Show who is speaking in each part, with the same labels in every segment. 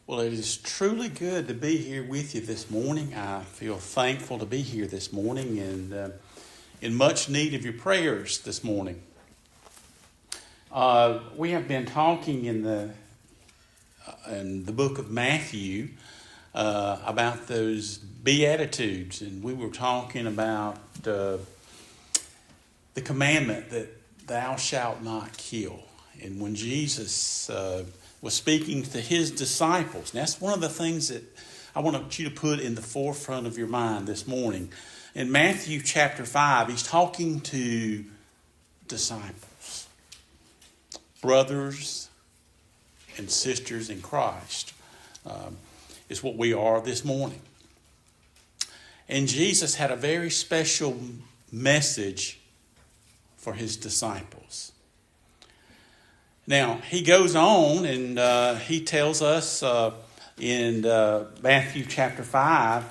Speaker 1: Well, it is truly good to be here with you this morning. I feel thankful to be here this morning and in much need of your prayers this morning. We have been talking in the book of Matthew about those Beatitudes, and we were talking about the commandment that thou shalt not kill. And when Jesus was speaking to his disciples, and that's one of the things that I want you to put in the forefront of your mind this morning. In Matthew chapter 5, he's talking to disciples, brothers and sisters in Christ, is what we are this morning. And Jesus had a very special message for his disciples. Now, he goes on and he tells us in Matthew chapter 5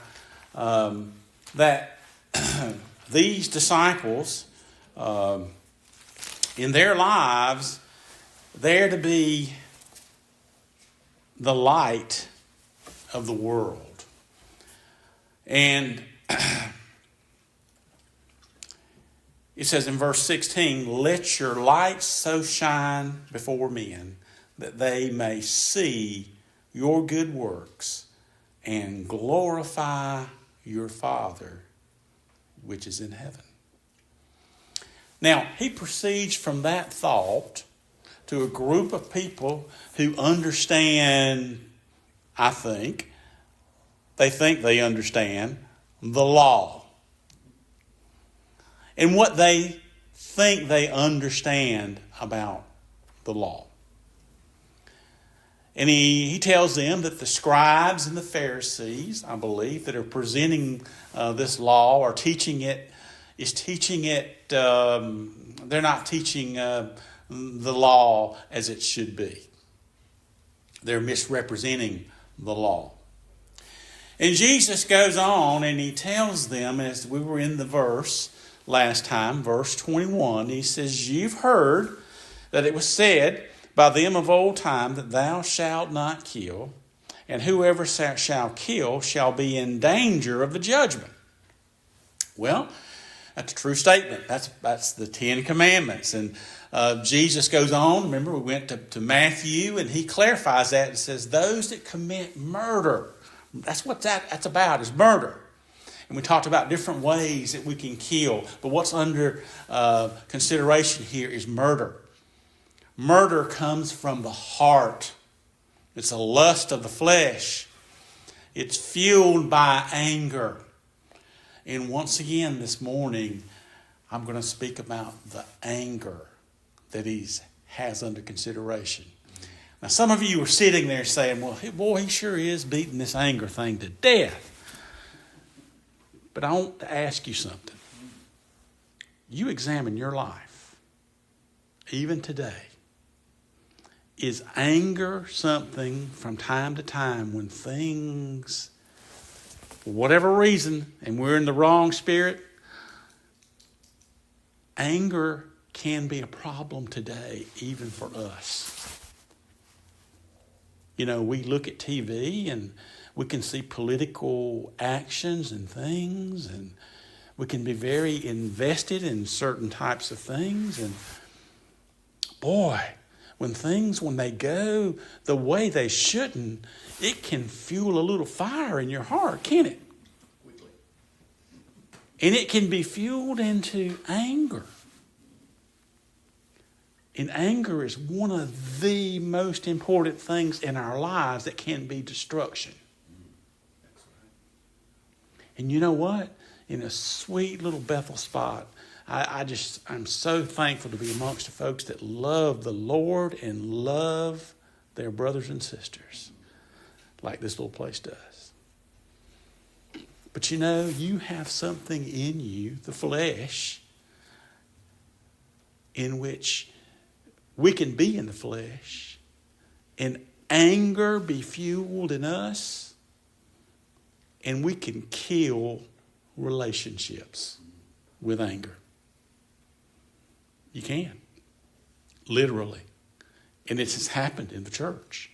Speaker 1: that these disciples, in their lives, they're to be the light of the world. And it says in verse 16, let your light so shine before men that they may see your good works and glorify your Father which is in heaven. Now, he proceeds from that thought to a group of people who understand, I think they understand the law. And what they think they understand about the law. And he tells them that the scribes and the Pharisees, I believe, that are presenting this law or teaching it, they're not teaching the law as it should be. They're misrepresenting the law. And Jesus goes on and he tells them, as we were in the verse last time, verse 21, he says, you've heard that it was said by them of old time that thou shalt not kill, and whoever shall kill shall be in danger of the judgment. Well, that's a true statement. That's the 10 Commandments. And Jesus goes on. Remember, we went to Matthew, and he clarifies that and says, those that commit murder, that's what that's about, is murder. And we talked about different ways that we can kill. But what's under consideration here is murder. Murder comes from the heart. It's a lust of the flesh. It's fueled by anger. And once again this morning, I'm going to speak about the anger that he has under consideration. Now, some of you are sitting there saying, well, boy, he sure is beating this anger thing to death. But I want to ask you something. You examine your life, even today. Is anger something from time to time when things, for whatever reason, and we're in the wrong spirit, anger can be a problem today, even for us. You know, we look at TV and we can see political actions and things, and we can be very invested in certain types of things. And boy, when they go the way they shouldn't, it can fuel a little fire in your heart, can't it? Quickly. And it can be fueled into anger. And anger is one of the most important things in our lives that can be destruction. And you know what? In a sweet little Bethel spot, I'm so thankful to be amongst the folks that love the Lord and love their brothers and sisters like this little place does. But you know, you have something in you, the flesh, in which we can be in the flesh and anger be fueled in us, and we can kill relationships with anger. You can. Literally. And it has happened in the church.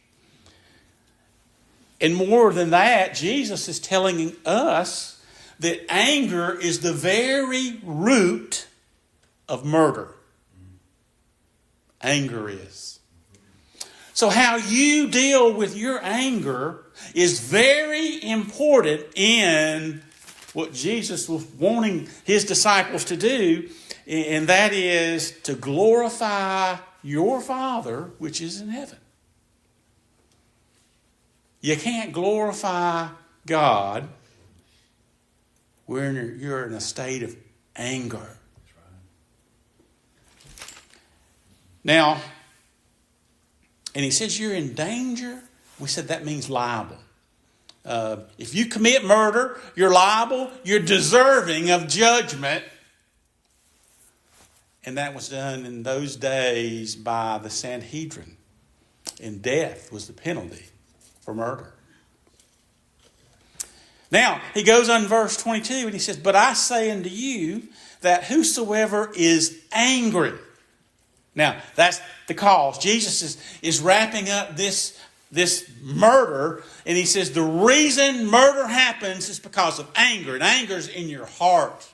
Speaker 1: And more than that, Jesus is telling us that anger is the very root of murder. Anger is. So how you deal with your anger is very important in what Jesus was wanting his disciples to do, and that is to glorify your Father which is in heaven. You can't glorify God when you're in a state of anger. Now, and he says you're in danger. We said that means liable. If you commit murder, you're liable. You're deserving of judgment. And that was done in those days by the Sanhedrin. And death was the penalty for murder. Now, he goes on in verse 22 and he says, but I say unto you that whosoever is angry. Now, that's the cause. Jesus is wrapping up this murder, and he says the reason murder happens is because of anger, and anger is in your heart.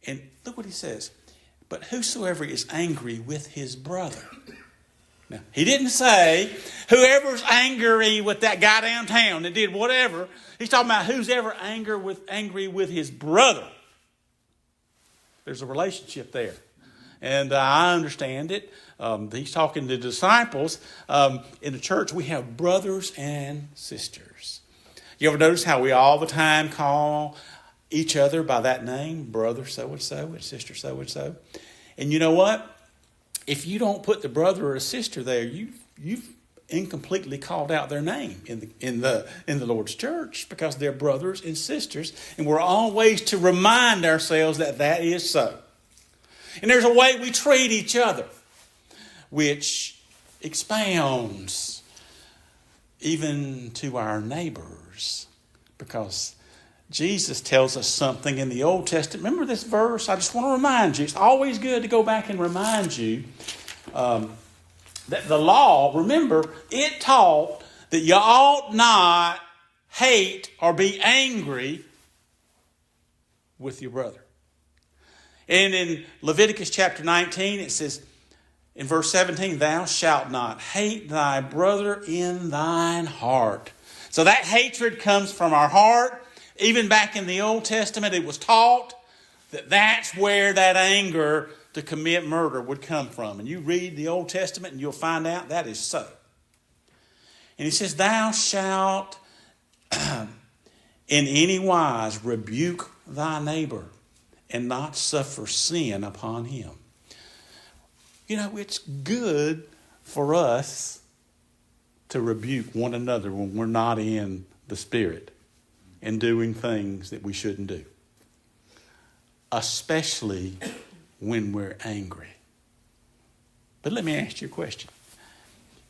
Speaker 1: And look what he says. But whosoever is angry with his brother. Now, he didn't say whoever's angry with that guy downtown that did whatever. He's talking about who's ever angry with his brother. There's a relationship there. And I understand it. He's talking to disciples. In the church, we have brothers and sisters. You ever notice how we all the time call each other by that name? Brother so-and-so and sister so-and-so. And you know what? If you don't put the brother or sister there, you've incompletely called out their name in the Lord's church, because they're brothers and sisters, and we're always to remind ourselves that is so. And there's a way we treat each other which expounds even to our neighbors, because Jesus tells us something in the Old Testament. Remember this verse? I just want to remind you. It's always good to go back and remind you that the law, remember, it taught that you ought not hate or be angry with your brother. And in Leviticus chapter 19, it says, in verse 17, thou shalt not hate thy brother in thine heart. So that hatred comes from our heart. Even back in the Old Testament, it was taught that that's where that anger to commit murder would come from. And you read the Old Testament and you'll find out that is so. And he says, thou shalt in any wise rebuke thy neighbor and not suffer sin upon him. You know, it's good for us to rebuke one another when we're not in the Spirit and doing things that we shouldn't do. Especially when we're angry. But let me ask you a question.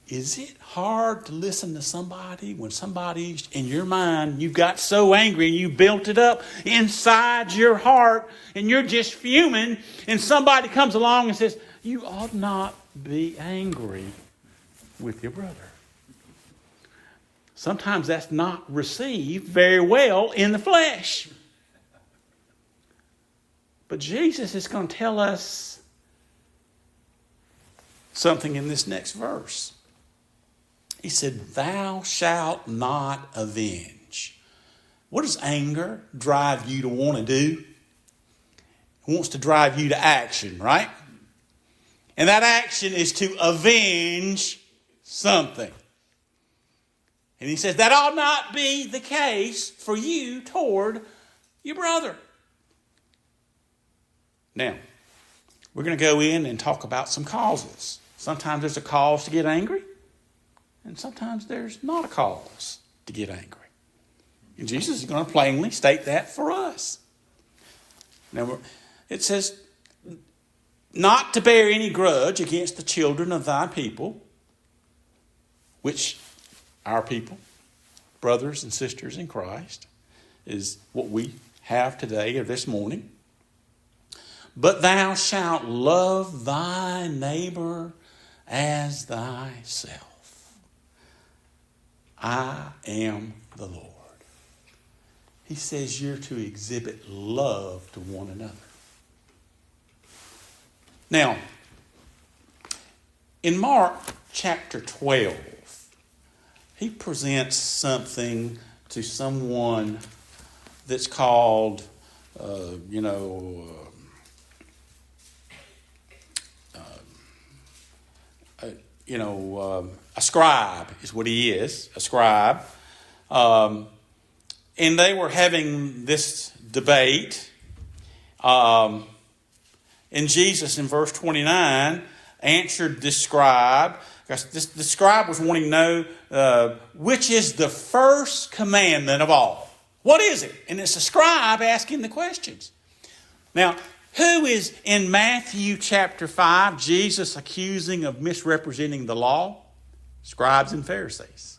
Speaker 1: Is it hard to listen to somebody when somebody's in your mind, you got so angry and you built it up inside your heart and you're just fuming, and somebody comes along and says, you ought not be angry with your brother? Sometimes that's not received very well in the flesh. But Jesus is going to tell us something in this next verse. He said, thou shalt not avenge. What does anger drive you to want to do? It wants to drive you to action, right? And that action is to avenge something. And he says that ought not be the case for you toward your brother. Now, we're going to go in and talk about some causes. Sometimes there's a cause to get angry, and sometimes there's not a cause to get angry. And Jesus is going to plainly state that for us. Now, it says, not to bear any grudge against the children of thy people, which our people, brothers and sisters in Christ, is what we have today or this morning. But thou shalt love thy neighbor as thyself. I am the Lord. He says you're to exhibit love to one another. Now, in Mark chapter 12, he presents something to someone that's called, a scribe is what he is, a scribe. And they were having this debate. And Jesus, in verse 29, answered this scribe. The scribe was wanting to know which is the first commandment of all. What is it? And it's a scribe asking the questions. Now, who is in Matthew chapter 5, Jesus accusing of misrepresenting the law? Scribes and Pharisees.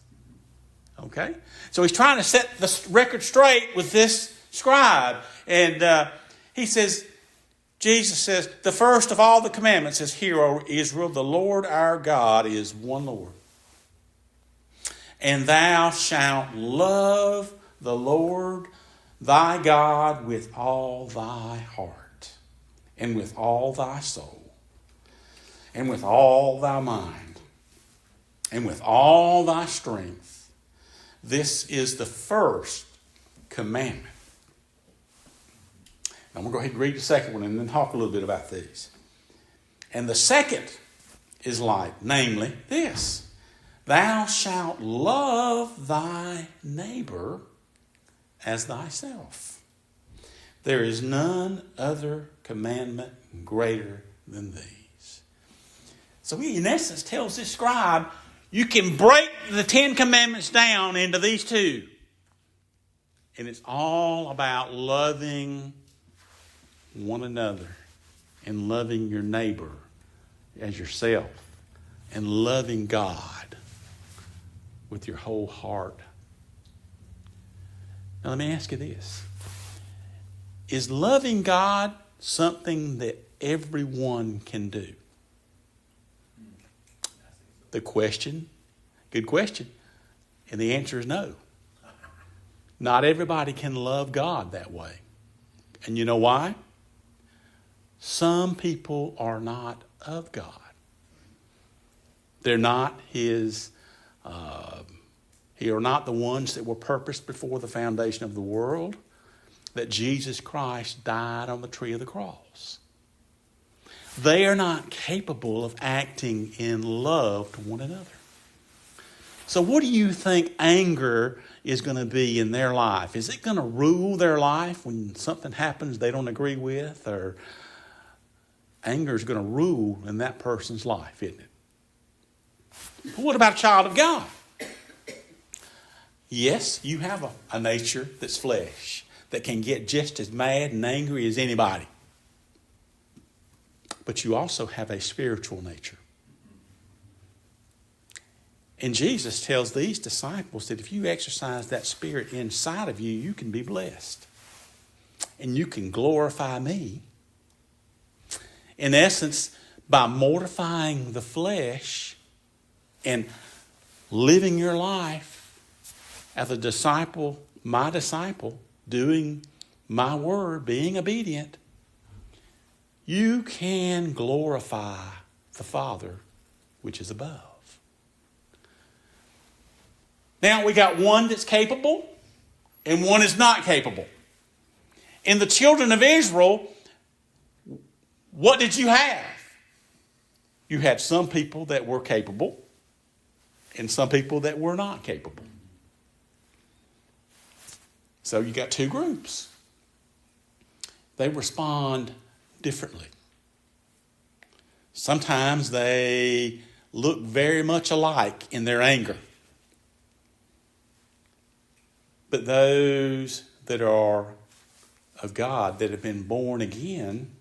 Speaker 1: Okay? So he's trying to set the record straight with this scribe. And Jesus says, the first of all the commandments is, Hear, O Israel, the Lord our God is one Lord. And thou shalt love the Lord thy God with all thy heart, and with all thy soul, and with all thy mind, and with all thy strength. This is the first commandment. I'm going to go ahead and read the second one and then talk a little bit about these. And the second is like, namely, this: Thou shalt love thy neighbor as thyself. There is none other commandment greater than these. So he, in essence, tells this scribe, you can break the 10 commandments down into these two. And it's all about loving one another and loving your neighbor as yourself and loving God with your whole heart. Now let me ask you this. Is loving God something that everyone can do? Good question. And the answer is no. Not everybody can love God that way. And you know why? Some people are not of God. They're not His, He are not the ones that were purposed before the foundation of the world, that Jesus Christ died on the tree of the cross. They are not capable of acting in love to one another. So what do you think anger is going to be in their life? Is it going to rule their life when something happens they don't agree with? Or anger is going to rule in that person's life, isn't it? But what about a child of God? Yes, you have a nature that's flesh that can get just as mad and angry as anybody. But you also have a spiritual nature. And Jesus tells these disciples that if you exercise that spirit inside of you, you can be blessed. And you can glorify me. In essence, by mortifying the flesh and living your life as a disciple, my disciple, doing my word, being obedient, you can glorify the Father which is above. Now, we got one that's capable and one is not capable. In the children of Israel, what did you have? You had some people that were capable and some people that were not capable. So you got two groups. They respond differently. Sometimes they look very much alike in their anger. But those that are of God, that have been born again,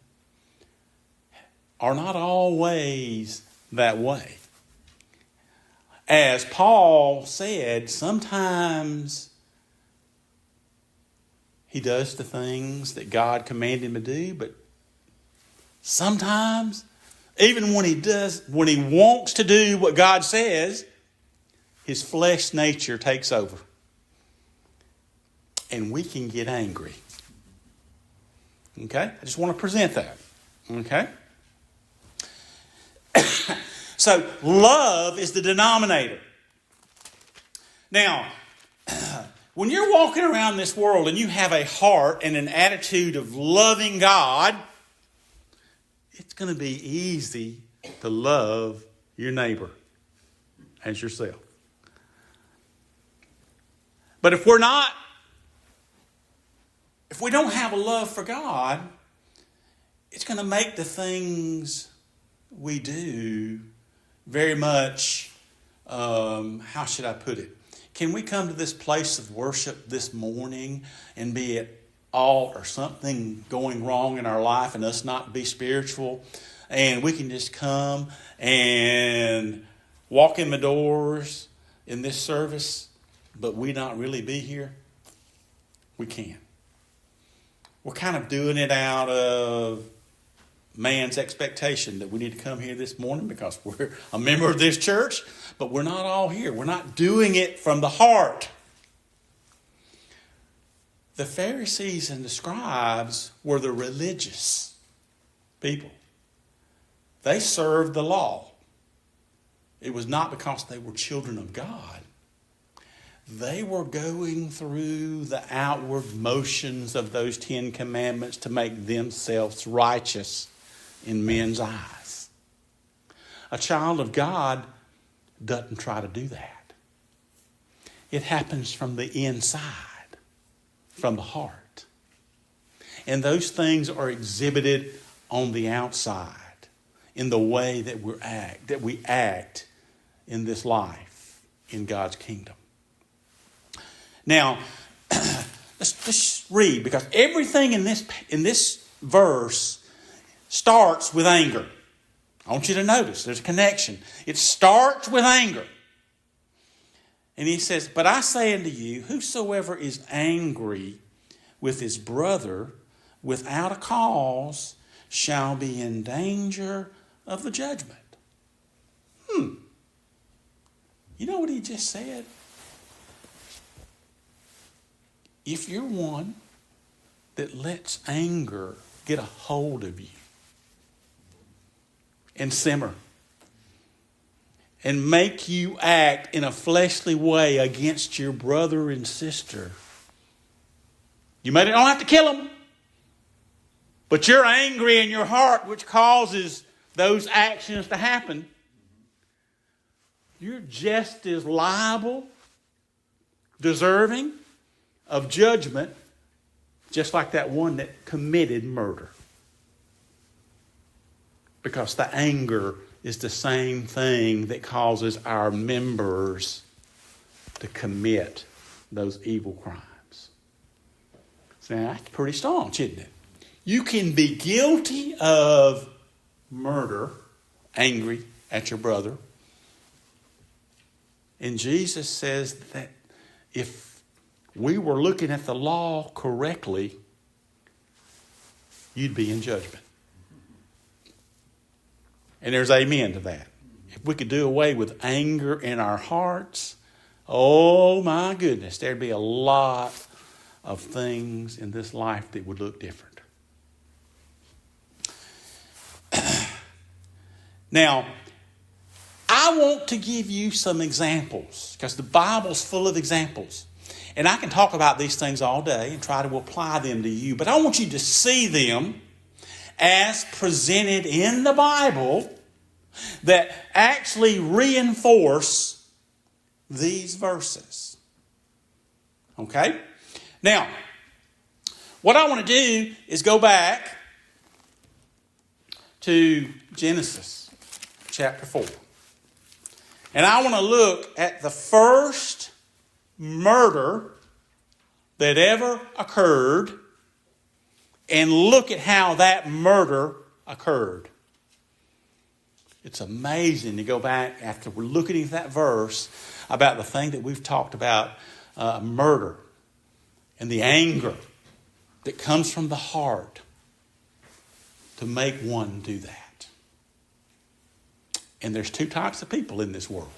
Speaker 1: are not always that way. As Paul said, sometimes he does the things that God commanded him to do, but sometimes Even when he wants to do what God says, his flesh nature takes over. And we can get angry. Okay? I just want to present that. Okay? So, love is the denominator. Now, when you're walking around this world and you have a heart and an attitude of loving God, it's going to be easy to love your neighbor as yourself. But if we don't have a love for God, it's going to make the things we do very much, how should I put it? Can we come to this place of worship this morning and be at all or something going wrong in our life and us not be spiritual? And we can just come and walk in the doors in this service, but we not really be here? We can. We're kind of doing it out of man's expectation that we need to come here this morning because we're a member of this church, but we're not all here. We're not doing it from the heart. The Pharisees and the scribes were the religious people. They served the law. It was not because they were children of God. They were going through the outward motions of those 10 commandments to make themselves righteous in men's eyes. A child of God doesn't try to do that. It happens from the inside, from the heart. And those things are exhibited on the outside in the way that we act in this life in God's kingdom. Now, let's read, because everything in this verse starts with anger. I want you to notice there's a connection. It starts with anger. And he says, "But I say unto you, whosoever is angry with his brother without a cause shall be in danger of the judgment." You know what he just said? If you're one that lets anger get a hold of you and simmer and make you act in a fleshly way against your brother and sister, you don't have to kill them, but you're angry in your heart, which causes those actions to happen. You're just as liable, deserving of judgment, just like that one that committed murder. Because the anger is the same thing that causes our members to commit those evil crimes. So now that's pretty staunch, isn't it? You can be guilty of murder, angry at your brother. And Jesus says that if we were looking at the law correctly, you'd be in judgment. And there's amen to that. If we could do away with anger in our hearts, oh my goodness, there'd be a lot of things in this life that would look different. Now, I want to give you some examples because the Bible's full of examples. And I can talk about these things all day and try to apply them to you. But I want you to see them as presented in the Bible that actually reinforce these verses. Okay? Now, what I want to do is go back to Genesis chapter 4. And I want to look at the first murder that ever occurred and look at how that murder occurred. It's amazing to go back after we're looking at that verse about the thing that we've talked about, murder and the anger that comes from the heart to make one do that. And there's two types of people in this world.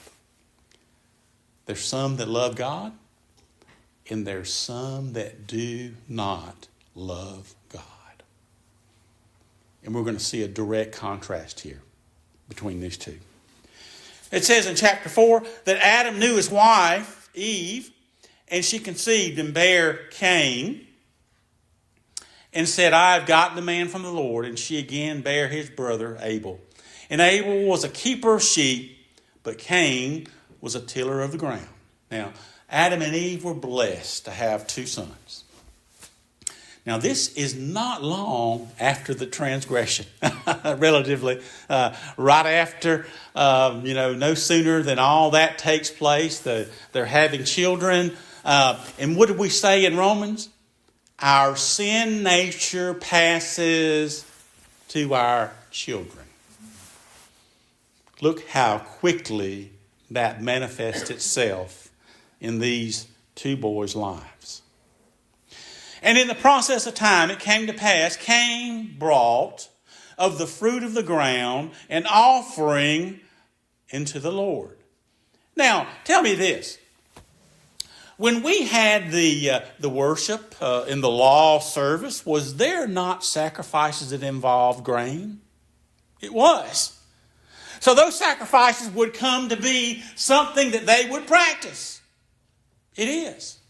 Speaker 1: There's some that love God, and there's some that do not love God. And we're going to see a direct contrast here between these two. It says in chapter 4 that Adam knew his wife, Eve, and she conceived and bare Cain, and said, I have gotten the man from the Lord. And she again bare his brother Abel. And Abel was a keeper of sheep, but Cain was a tiller of the ground. Now, Adam and Eve were blessed to have two sons. Now, this is not long after the transgression, relatively. Right after, no sooner than all that takes place, they're having children. And what did we say in Romans? Our sin nature passes to our children. Look how quickly that manifests itself in these two boys' lives. And in the process of time, it came to pass, Cain brought of the fruit of the ground an offering into the Lord. Now, tell me this. When we had the worship in the law service, was there not sacrifices that involved grain? It was. So those sacrifices would come to be something that they would practice. It is.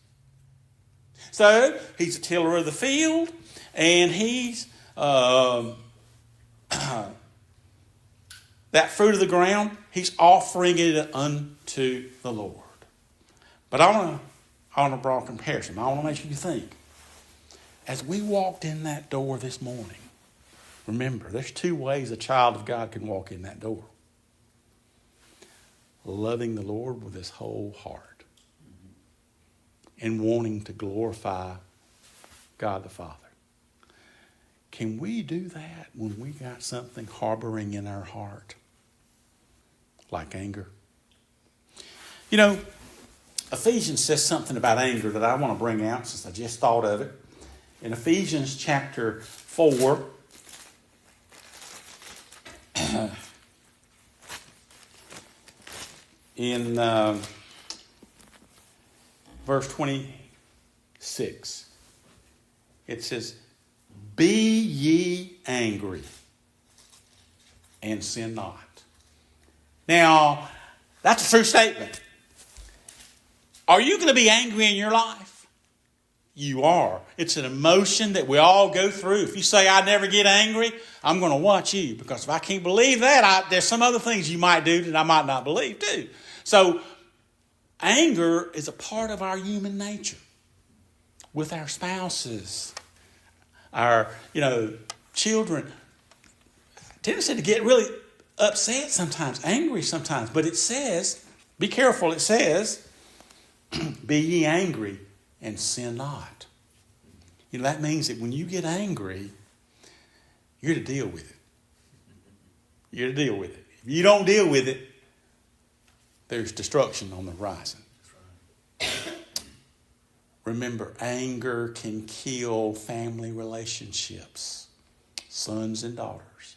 Speaker 1: So he's a tiller of the field, and he's that fruit of the ground, he's offering it unto the Lord. But I want to draw a comparison. I want to make you think. As we walked in that door this morning, remember, there's two ways a child of God can walk in that door. Loving the Lord with his whole heart. And wanting to glorify God the Father. Can we do that when we got something harboring in our heart? Like anger. Ephesians says something about anger that I want to bring out since I just thought of it. In Ephesians chapter 4, in verse 26, it says, Be ye angry and sin not. Now, that's a true statement. Are you going to be angry in your life? You are. It's an emotion that we all go through. If you say, I never get angry, I'm going to watch you. Because if I can't believe that, there's some other things you might do that I might not believe too. So, anger is a part of our human nature. With our spouses, our, children. Tendency to get really upset sometimes, angry sometimes. But it says, be careful, it says, be ye angry and sin not. That means that when you get angry, you're to deal with it. You're to deal with it. If you don't deal with it, there's destruction on the horizon. Remember, anger can kill family relationships, sons and daughters,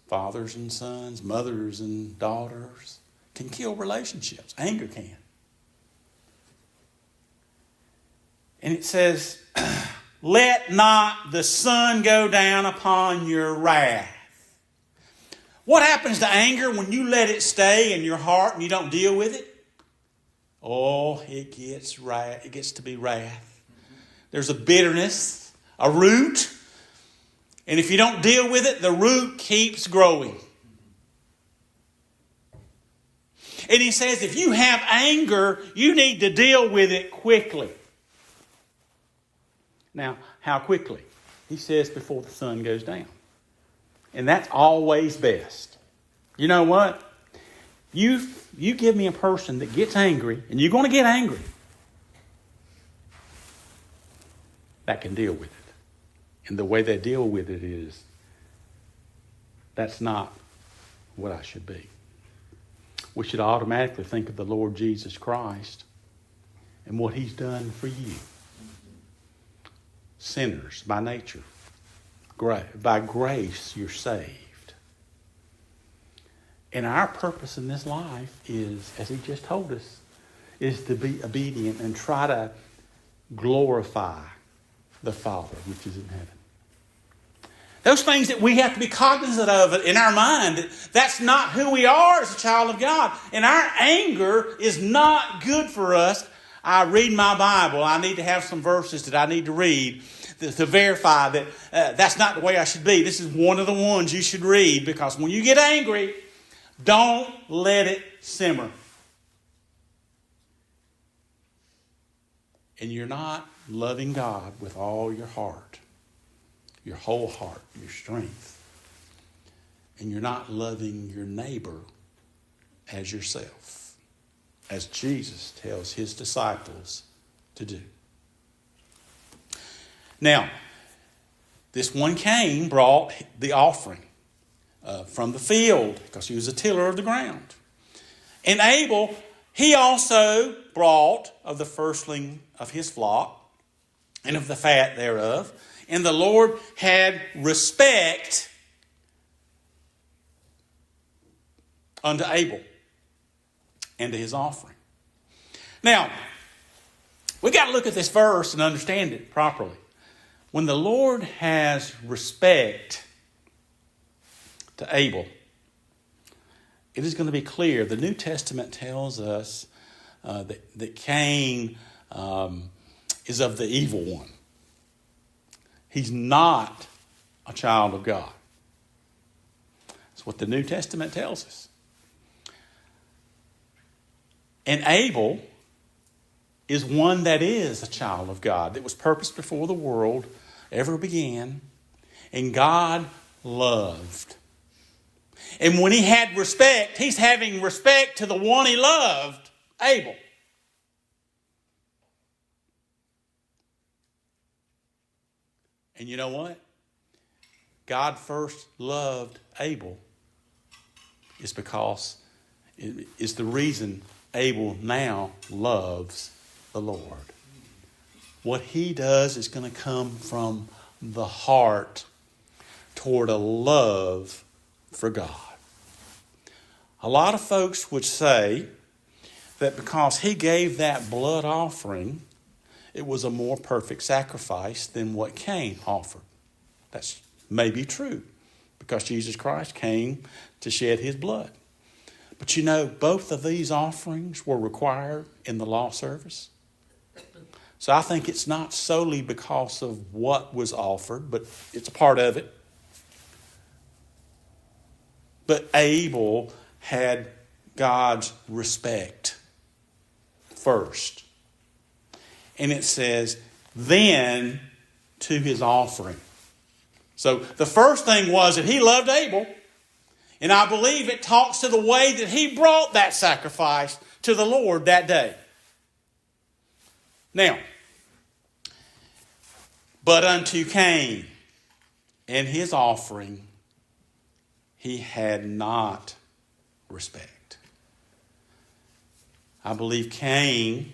Speaker 1: fathers and sons, mothers and daughters. Can kill relationships. Anger can. And it says, let not the sun go down upon your wrath. What happens to anger when you let it stay in your heart and you don't deal with it? Oh, it gets to be wrath. There's a bitterness, a root. And if you don't deal with it, the root keeps growing. And he says, if you have anger, you need to deal with it quickly. Now, how quickly? He says before the sun goes down. And that's always best. You know what? You give me a person that gets angry, and you're going to get angry, that can deal with it. And the way they deal with it is, that's not what I should be. We should automatically think of the Lord Jesus Christ and what he's done for you. Sinners by nature. By grace, you're saved. And our purpose in this life is, as he just told us, is to be obedient and try to glorify the Father which is in heaven. Those things that we have to be cognizant of in our mind, that's not who we are as a child of God. And our anger is not good for us. I read my Bible. I need to have some verses that I need to read to verify that that's not the way I should be. This is one of the ones you should read, because when you get angry, don't let it simmer. And you're not loving God with all your heart, your whole heart, your strength. And you're not loving your neighbor as yourself, as Jesus tells his disciples to do. Now, this one Cain brought the offering from the field, because he was a tiller of the ground. And Abel, he also brought of the firstling of his flock and of the fat thereof. And the Lord had respect unto Abel and to his offering. Now, we got to look at this verse and understand it properly. When the Lord has respect to Abel, it is going to be clear. The New Testament tells us that Cain is of the evil one. He's not a child of God. That's what the New Testament tells us. And Abel is one that is a child of God, that was purposed before the world ever began, and God loved. And when he had respect, he's having respect to the one he loved, Abel. And you know what? God first loved Abel is because it is the reason Abel now loves the Lord. What he does is going to come from the heart toward a love for God. A lot of folks would say that because he gave that blood offering, it was a more perfect sacrifice than what Cain offered. That's maybe true, because Jesus Christ came to shed his blood. But you know, both of these offerings were required in the law service. So I think it's not solely because of what was offered, but it's a part of it. But Abel had God's respect first. And it says, then to his offering. So the first thing was that he loved Abel. And I believe it talks to the way that he brought that sacrifice to the Lord that day. Now, but unto Cain and his offering, he had not respect. I believe Cain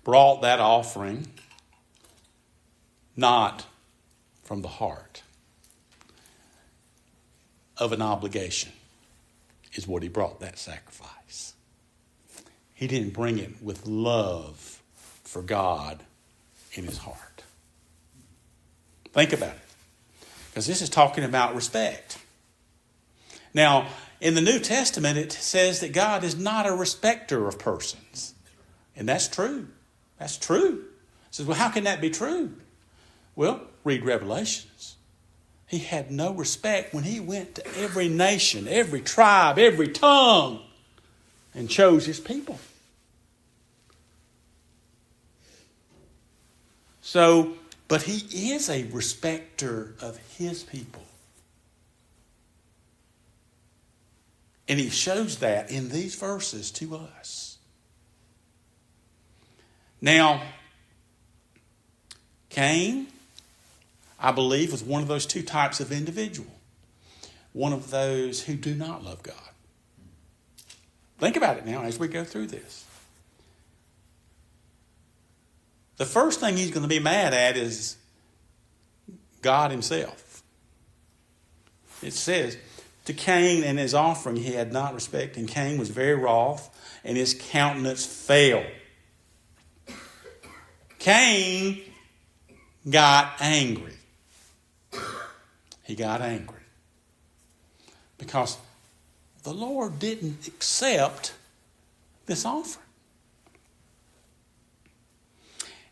Speaker 1: brought that offering not from the heart of an obligation, is what he brought that sacrifice. He didn't bring it with love for God in his heart. Think about it, because this is talking about respect. Now, in the New Testament, it says that God is not a respecter of persons. And that's true. That's true. It says, well, how can that be true? Well, read Revelations. He had no respect when he went to every nation, every tribe, every tongue, and chose his people. So, but he is a respecter of his people. And he shows that in these verses to us. Now, Cain, I believe, was one of those two types of individual. One of those who do not love God. Think about it now as we go through this. The first thing he's going to be mad at is God himself. It says, to Cain and his offering he had not respect, and Cain was very wroth, and his countenance fell. Cain got angry. He got angry because the Lord didn't accept this offering.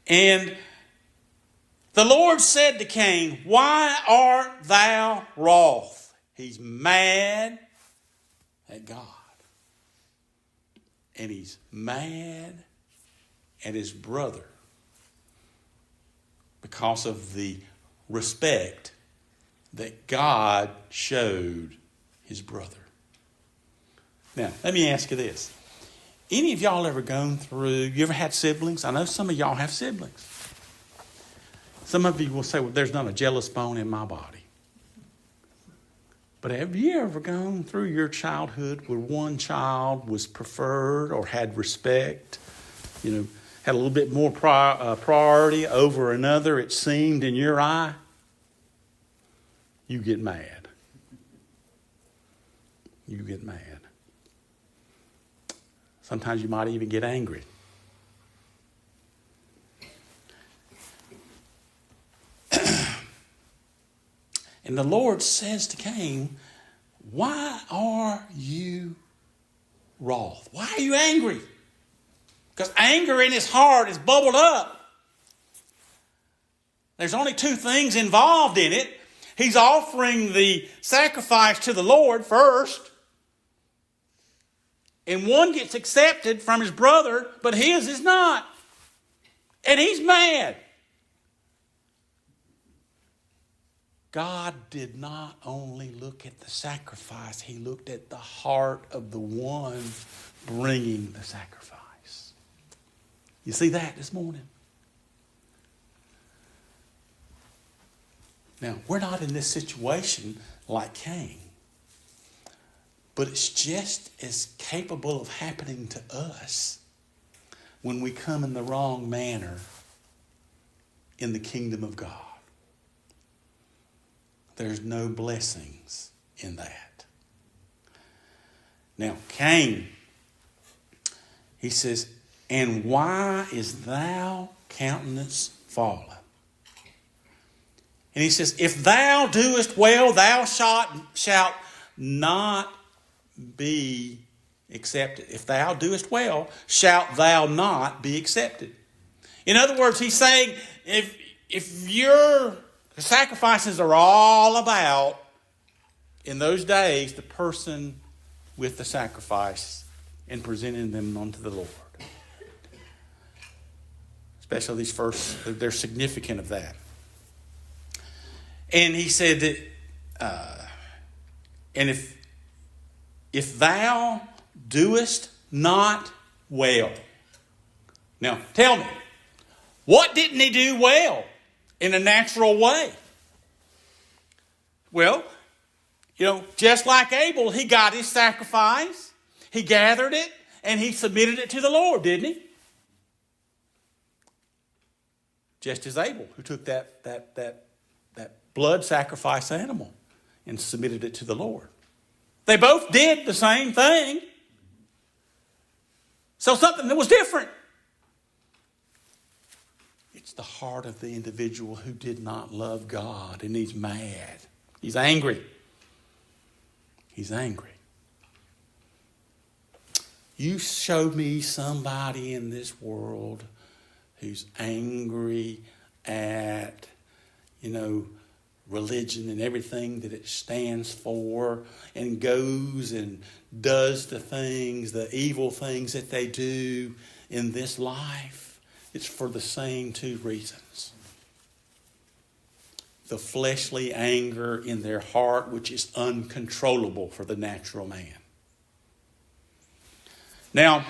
Speaker 1: And the Lord said to Cain, "Why art thou wroth?" He's mad at God. And he's mad at his brother because of the respect that God showed his brother. Now, let me ask you this. Any of y'all ever gone through, you ever had siblings? I know some of y'all have siblings. Some of you will say, well, there's not a jealous bone in my body. But have you ever gone through your childhood where one child was preferred or had respect, had a little bit more priority over another, it seemed, in your eye? You get mad. You get mad. Sometimes you might even get angry. And the Lord says to Cain, "Why are you wroth? Why are you angry?" Because anger in his heart is bubbled up. There's only two things involved in it. He's offering the sacrifice to the Lord first. And one gets accepted from his brother, but his is not. And he's mad. God did not only look at the sacrifice, he looked at the heart of the one bringing the sacrifice. You see that this morning? Now, we're not in this situation like Cain, but it's just as capable of happening to us when we come in the wrong manner in the kingdom of God. There's no blessings in that. Now, Cain, he says, "And why is thou countenance fallen?" And he says, "If thou doest well, thou shalt not be accepted." If thou doest well, shalt thou not be accepted. In other words, he's saying, if your sacrifices are all about, in those days, the person with the sacrifice and presenting them unto the Lord. Especially these first, they're significant of that. And he said that, and if thou doest not well. Now, tell me, what didn't he do well in a natural way? Well, just like Abel, he got his sacrifice, he gathered it, and he submitted it to the Lord, didn't he? Just as Abel, who took that blood sacrifice animal and submitted it to the Lord. They both did the same thing. So something that was different. It's the heart of the individual who did not love God, and he's mad. He's angry. He's angry. You showed me somebody in this world who's angry at, religion and everything that it stands for, and goes and does the evil things that they do in this life. It's for the same two reasons. The fleshly anger in their heart, which is uncontrollable for the natural man. Now,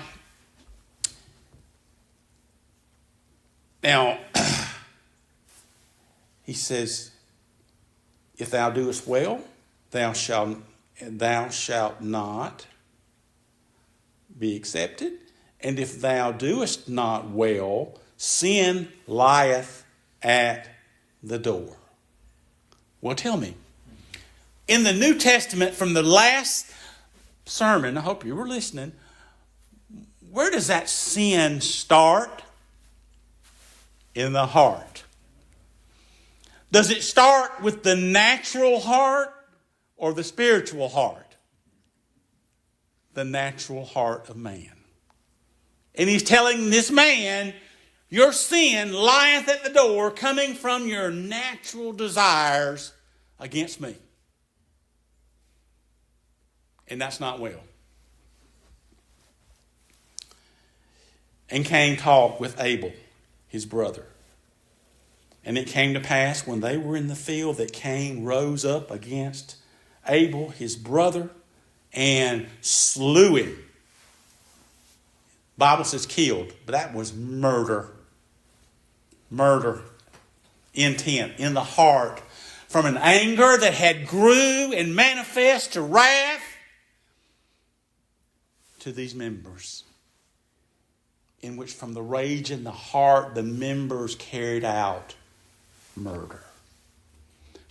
Speaker 1: he says, if thou doest well, thou shalt not be accepted. And if thou doest not well, sin lieth at the door. Well, tell me, in the New Testament from the last sermon, I hope you were listening, where does that sin start? In the heart. Does it start with the natural heart or the spiritual heart? The natural heart of man. And he's telling this man, your sin lieth at the door, coming from your natural desires against me. And that's not well. And Cain talked with Abel, his brother. And it came to pass when they were in the field that Cain rose up against Abel, his brother, and slew him. Bible says killed, but that was murder. Murder. Intent in the heart. From an anger that had grew and manifest to wrath to these members. In which from the rage in the heart, the members carried out murder.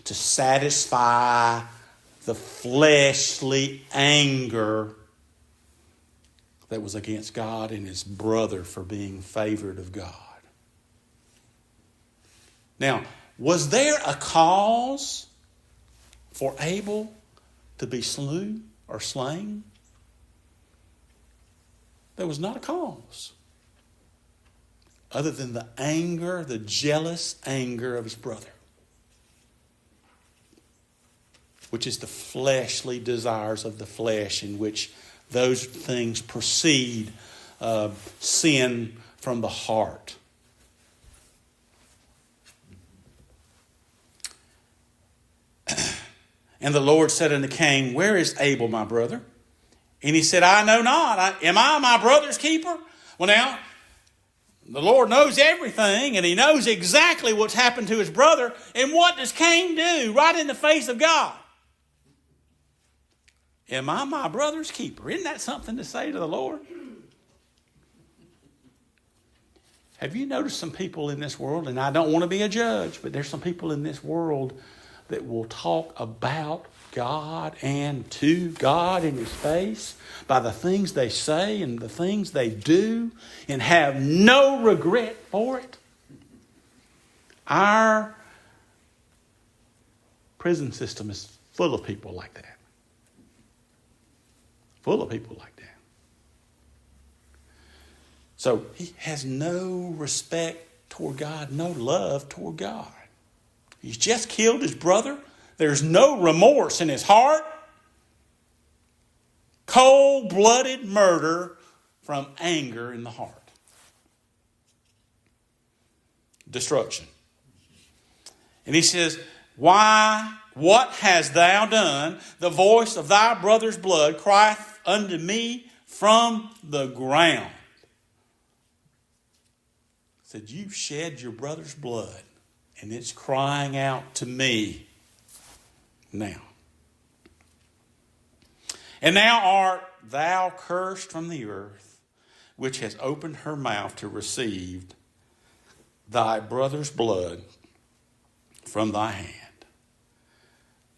Speaker 1: To satisfy the fleshly anger that was against God and his brother for being favored of God. Now, was there a cause for Abel to be slew or slain? There was not a cause. Other than the anger, the jealous anger of his brother. Which is the fleshly desires of the flesh, in which those things proceed sin from the heart. And the Lord said unto Cain, where is Abel my brother? And he said, I know not. Am I my brother's keeper? Well now, the Lord knows everything, and he knows exactly what's happened to his brother. And what does Cain do right in the face of God? Am I my brother's keeper? Isn't that something to say to the Lord? Have you noticed some people in this world, and I don't want to be a judge, but there's some people in this world that will talk about God and to God in his face by the things they say and the things they do and have no regret for it? Our prison system is full of people like that. Full of people like that. So he has no respect toward God, no love toward God. He's just killed his brother. There's no remorse in his heart. Cold-blooded murder from anger in the heart. Destruction. And he says, why, what hast thou done? The voice of thy brother's blood crieth unto me from the ground. He said, you've shed your brother's blood, and it's crying out to me now. And now art thou cursed from the earth, which has opened her mouth to receive thy brother's blood from thy hand.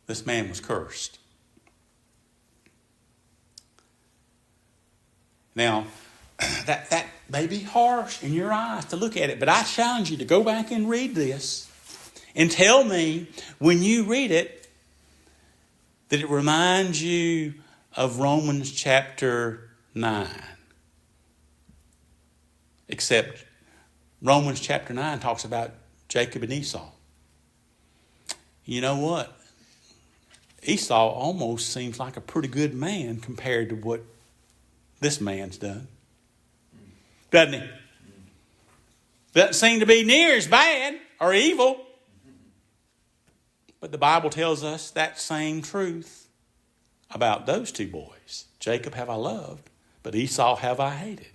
Speaker 1: This man was cursed. Now, that may be harsh in your eyes to look at it, but I challenge you to go back and read this and tell me when you read it that it reminds you of Romans chapter 9. Except Romans chapter 9 talks about Jacob and Esau. You know what? Esau almost seems like a pretty good man compared to what this man's done. Doesn't he? Doesn't seem to be near as bad or evil. But the Bible tells us that same truth about those two boys. Jacob have I loved, but Esau have I hated.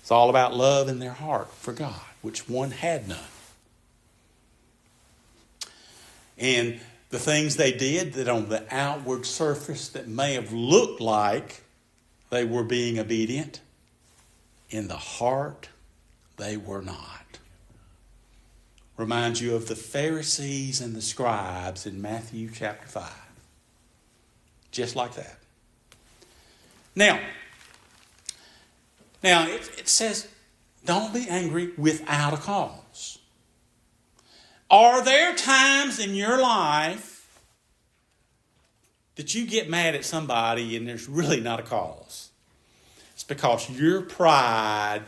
Speaker 1: It's all about love in their heart for God, which one had none. And the things they did that on the outward surface that may have looked like they were being obedient, in the heart they were not. reminds you of the Pharisees and the scribes in Matthew chapter 5. Just like that. Now it says, don't be angry without a cause. Are there times in your life that you get mad at somebody and there's really not a cause? It's because your pride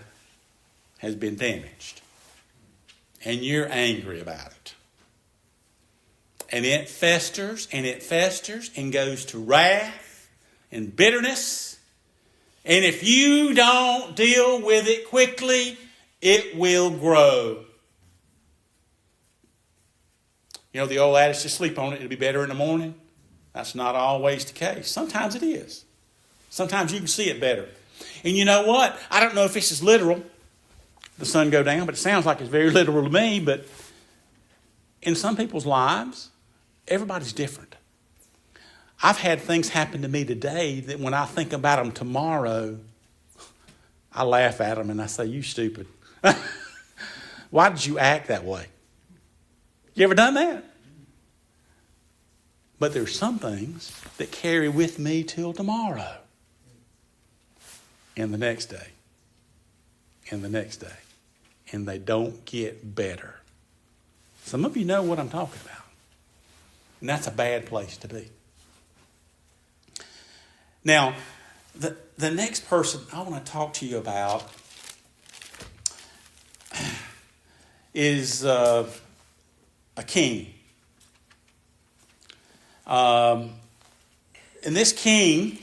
Speaker 1: has been damaged and you're angry about it. And it festers and goes to wrath and bitterness. And if you don't deal with it quickly, it will grow. You know the old adage, just sleep on it, it'll be better in the morning. That's not always the case. Sometimes it is. Sometimes you can see it better. And you know what? I don't know if this is literal, the sun go down, but it sounds like it's very literal to me. But in some people's lives, everybody's different. I've had things happen to me today that when I think about them tomorrow, I laugh at them and I say, you stupid. Why did you act that way? You ever done that? But there's some things that carry with me till tomorrow. And the next day. And the next day. And they don't get better. Some of you know what I'm talking about. And that's a bad place to be. Now, the next person I want to talk to you about is a king. And this king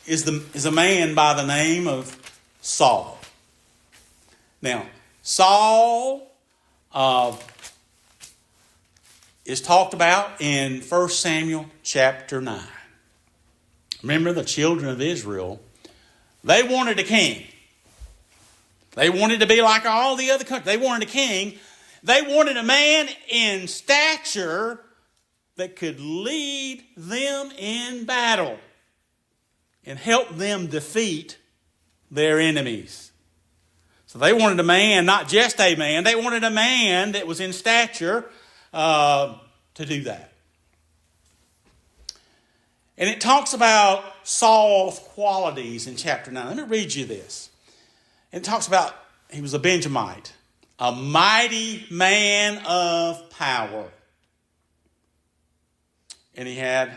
Speaker 1: is a man by the name of Saul. Now, Saul is talked about in 1 Samuel chapter 9. Remember, the children of Israel, they wanted a king. They wanted to be like all the other countries. They wanted a king. They wanted a man in stature that could lead them in battle and help them defeat their enemies. So they wanted a man, not just a man. They wanted a man that was in stature to do that. And it talks about Saul's qualities in chapter 9. Let me read you this. It talks about he was a Benjamite, a mighty man of power. And he had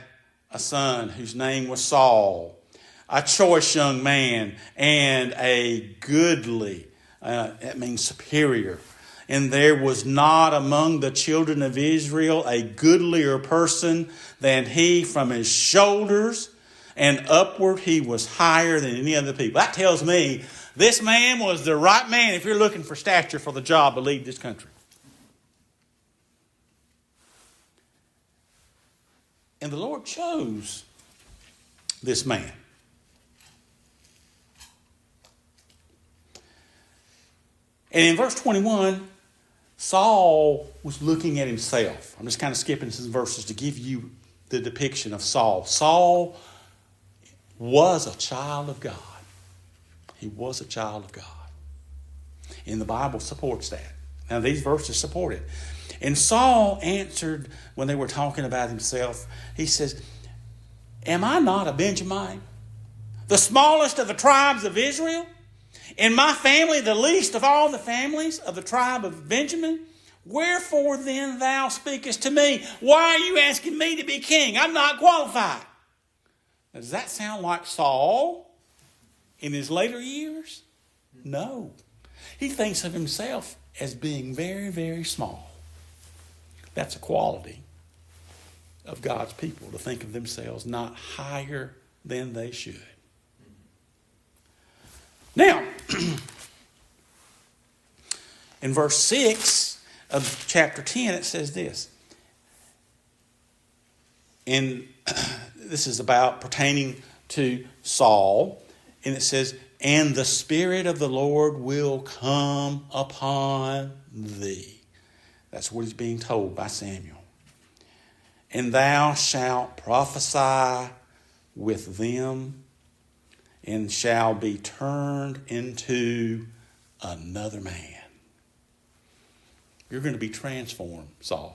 Speaker 1: a son whose name was Saul, a choice young man and a goodly, that means superior. And there was not among the children of Israel a goodlier person than he. From his shoulders and upward, he was higher than any other people. That tells me this man was the right man if you're looking for stature for the job to lead this country. And the Lord chose this man. And in verse 21, Saul was looking at himself. I'm just kind of skipping some verses to give you the depiction of Saul. Saul was a child of God. He was a child of God. And the Bible supports that. Now, these verses support it. And Saul answered when they were talking about himself. He says, am I not a Benjamite, the smallest of the tribes of Israel? In my family, the least of all the families of the tribe of Benjamin? Wherefore then thou speakest to me? Why are you asking me to be king? I'm not qualified. Now, does that sound like Saul in his later years? No. He thinks of himself as being very, very small. That's a quality of God's people, to think of themselves not higher than they should. Now, in verse 6 of chapter 10, it says this. And this is about pertaining to Saul. And it says, and the Spirit of the Lord will come upon thee. That's what he's being told by Samuel. And thou shalt prophesy with them, and shall be turned into another man. You're going to be transformed, Saul.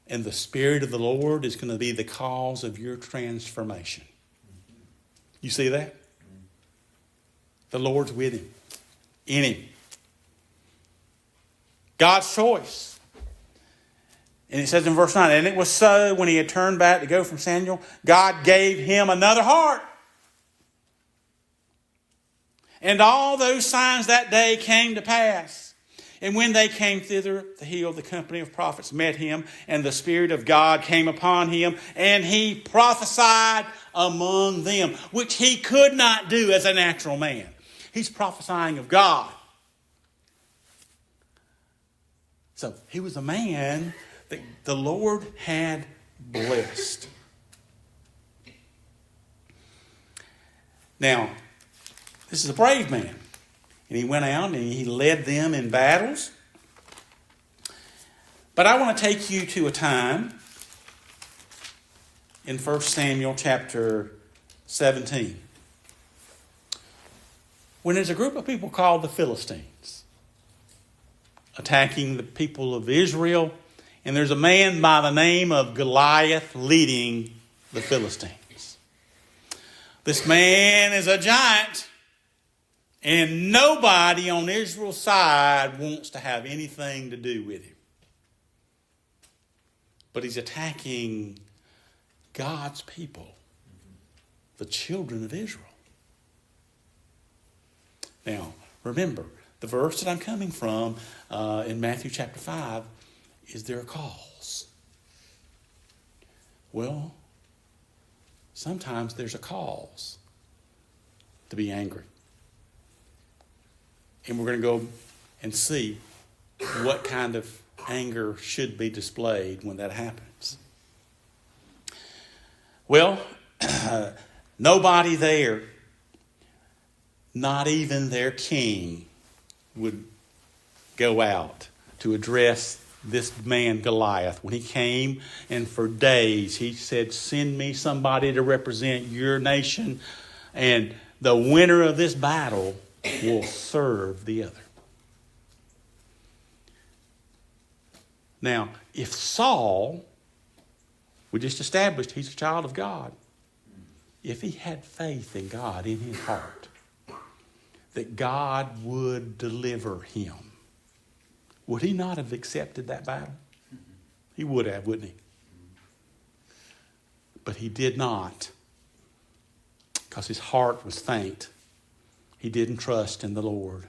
Speaker 1: And the Spirit of the Lord is going to be the cause of your transformation. You see that? The Lord's with him. In him. God's choice. And it says in verse 9, and it was so when he had turned back to go from Samuel, God gave him another heart. And all those signs that day came to pass. And when they came thither, the hill, the company of prophets met him, and the Spirit of God came upon him, and he prophesied among them, which he could not do as a natural man. He's prophesying of God. So he was a man that the Lord had blessed. Now, this is a brave man. And he went out and he led them in battles. But I want to take you to a time in 1 Samuel chapter 17. When there's a group of people called the Philistines attacking the people of Israel. And there's a man by the name of Goliath leading the Philistines. This man is a giant. And nobody on Israel's side wants to have anything to do with him. But he's attacking God's people, the children of Israel. Now, remember, the verse that I'm coming from in Matthew chapter 5 is there a cause? Well, sometimes there's a cause to be angry. And we're going to go and see what kind of anger should be displayed when that happens. Well, nobody there, not even their king, would go out to address this man Goliath. When he came, and for days he said, send me somebody to represent your nation, and the winner of this battle will serve the other. Now, if Saul, we just established he's a child of God, if he had faith in God in his heart, that God would deliver him, would he not have accepted that battle? He would have, wouldn't he? But he did not, because his heart was faint. He didn't trust in the Lord.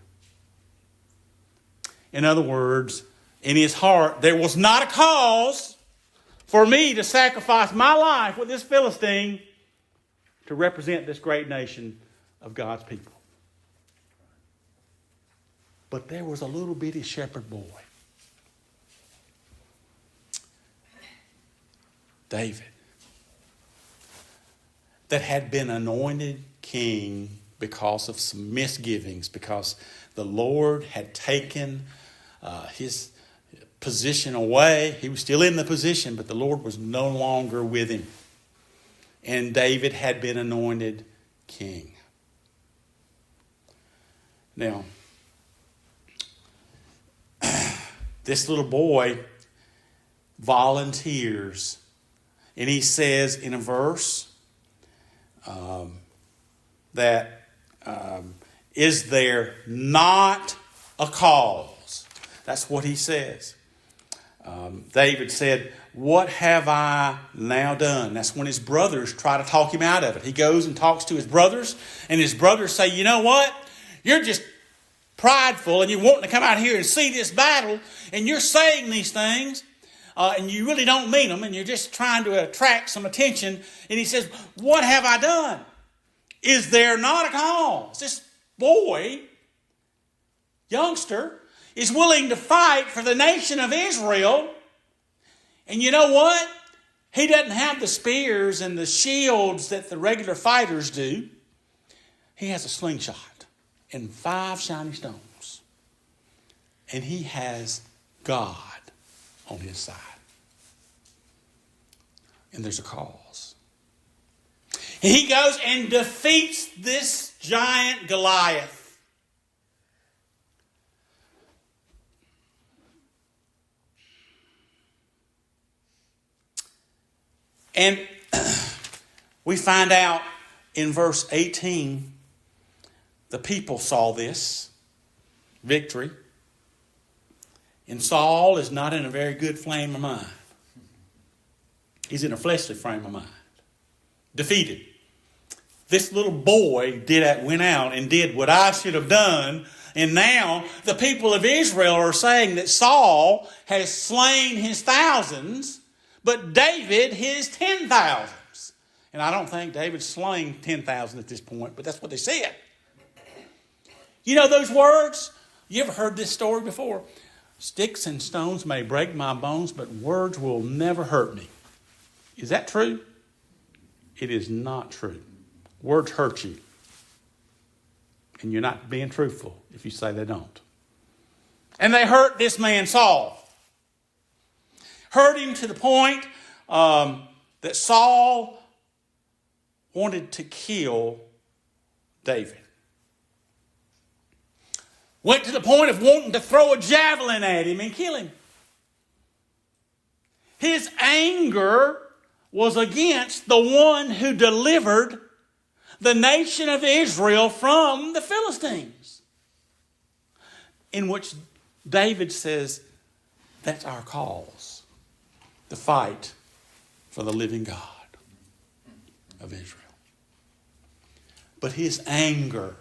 Speaker 1: In other words, in his heart, there was not a cause for me to sacrifice my life with this Philistine to represent this great nation of God's people. But there was a little bitty shepherd boy, David, that had been anointed king because of some misgivings, because the Lord had taken his position away. He was still in the position, but the Lord was no longer with him. And David had been anointed king. Now, this little boy volunteers, and he says in a verse that is there not a cause? That's what he says. David said, what have I now done? That's when his brothers try to talk him out of it. He goes and talks to his brothers, and his brothers say, you know what? You're just prideful, and you're wanting to come out here and see this battle, and you're saying these things, and you really don't mean them, and you're just trying to attract some attention. And he says, what have I done? Is there not a cause? This boy, youngster, is willing to fight for the nation of Israel. And you know what? He doesn't have the spears and the shields that the regular fighters do. He has a slingshot and 5 shiny stones. And he has God on his side. And there's a cause. And he goes and defeats this giant Goliath. And we find out in verse 18, the people saw this victory. And Saul is not in a very good frame of mind. He's in a fleshly frame of mind. Defeated. This little boy went out and did what I should have done. And now the people of Israel are saying that Saul has slain his thousands, but David his 10,000s. And I don't think David's slain 10,000 at this point, but that's what they said. You know those words? You ever heard this story before? Sticks and stones may break my bones, but words will never hurt me. Is that true? It is not true. Words hurt you. And you're not being truthful if you say they don't. And they hurt this man Saul. Hurt him to the point that Saul wanted to kill David. Went to the point of wanting to throw a javelin at him and kill him. His anger was against the one who delivered the nation of Israel from the Philistines. In which David says, that's our cause. The fight for the living God of Israel. But his anger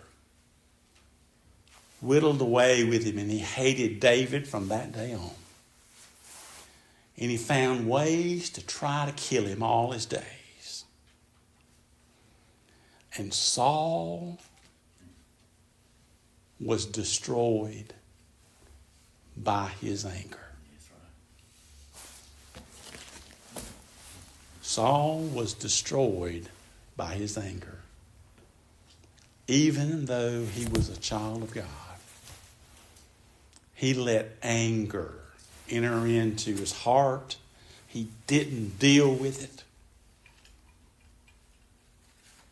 Speaker 1: whittled away with him, and he hated David from that day on. And he found ways to try to kill him all his days. And Saul was destroyed by his anger. Saul was destroyed by his anger. Even though he was a child of God, he let anger enter into his heart. He didn't deal with it.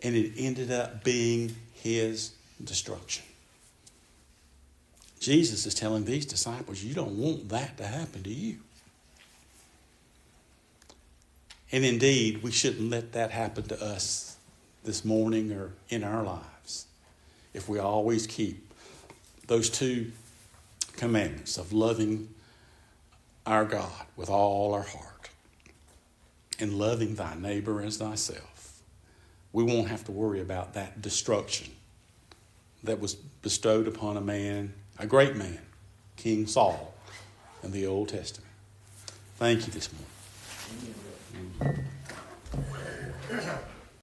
Speaker 1: And it ended up being his destruction. Jesus is telling these disciples, you don't want that to happen to you. And indeed, we shouldn't let that happen to us this morning or in our lives. If we always keep those two commandments of loving our God with all our heart and loving thy neighbor as thyself, we won't have to worry about that destruction that was bestowed upon a man, a great man, King Saul, in the Old Testament. Thank you this morning.